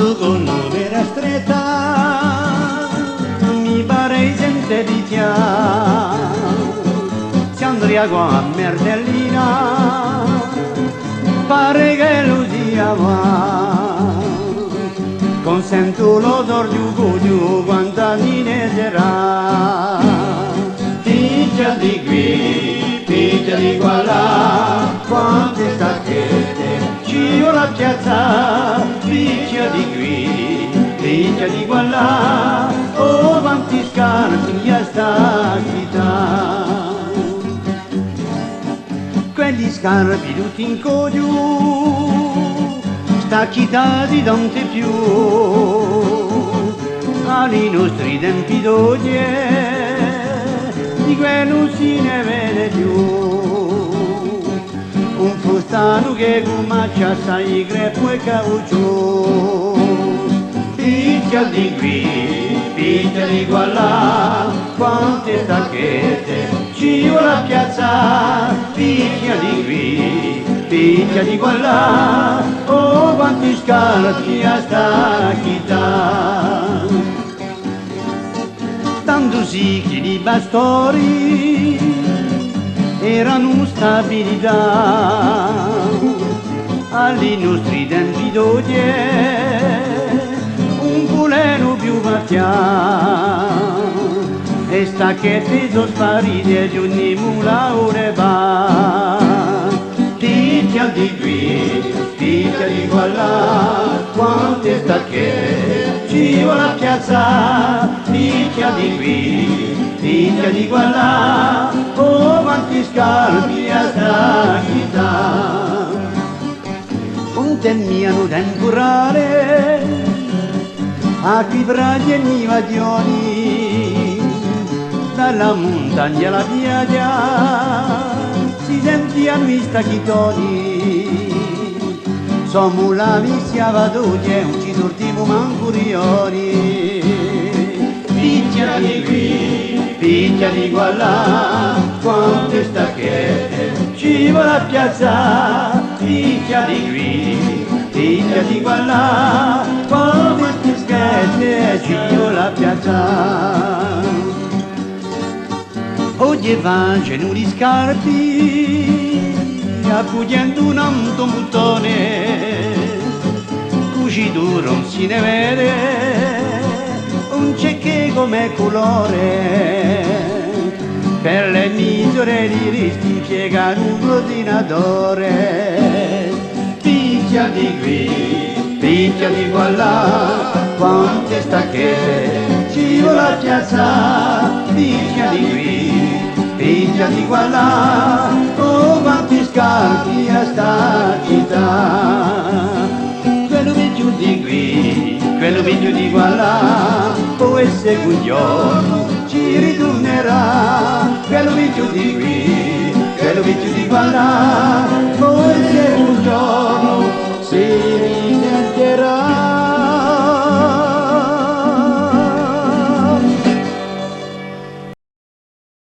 quando con un'era stretta mi pare sente di te, si andrea a merdellina, pare che lo sia va, consento l'odor di un coglio quanta ne sarà, piccia di qui, piccia di qua là, quante stacchette ci vuole piazza, piccia di qui, piccia di qua là, oh quanti scarpi a sta chità. Quelli scarpi tutti in coglio, stacchitati tante più, ai nostri tempi d'oggi, di quello si ne vede più. Un fustano che comaccia assai grepo e cauccio, picchia di qui, picchia di qua là, quante stacchette ci vuole a piazza, picchia di qui, picchia di qua là, oh quanti scarti a sta chità. Tanto sicchi di bastori erano stabilità, agli nostri tempi d'oggi un puleno più battia, e stacchette sono sparite di ogni mula ore va, picchia di qui, picchia di qua là, quante stacchette ci vuole a piazza, picchia di qui, picchia di qua là, oh quanti scarpi a sta chità. Un temmiano temporale, a qui braglie e nivadioni, dalla montagna alla piaggia si sentivano i stacchitoni. Sommo la missia vadoglie, un ci tortiamo mancurioni, picchia di qui, picchia di qua là, quante stacchette ci vuole a piazza, picchia di qui, picchia di qua là, quante stacchette ci vuole a piazza. Oggi facciano gli scarpi, accogliendo un antomuttone, cucituro non si ne vede, un cecche come colore, per le misure di risti impiegano un ordinatore, picchia di qui, picchia di qua là, quante stacchette ci vuole a piazza, picchia di qui, picchia di qua là, oh quanti scarpi a sta città. Quello più di qui, quello più di qua là, può essere un giorno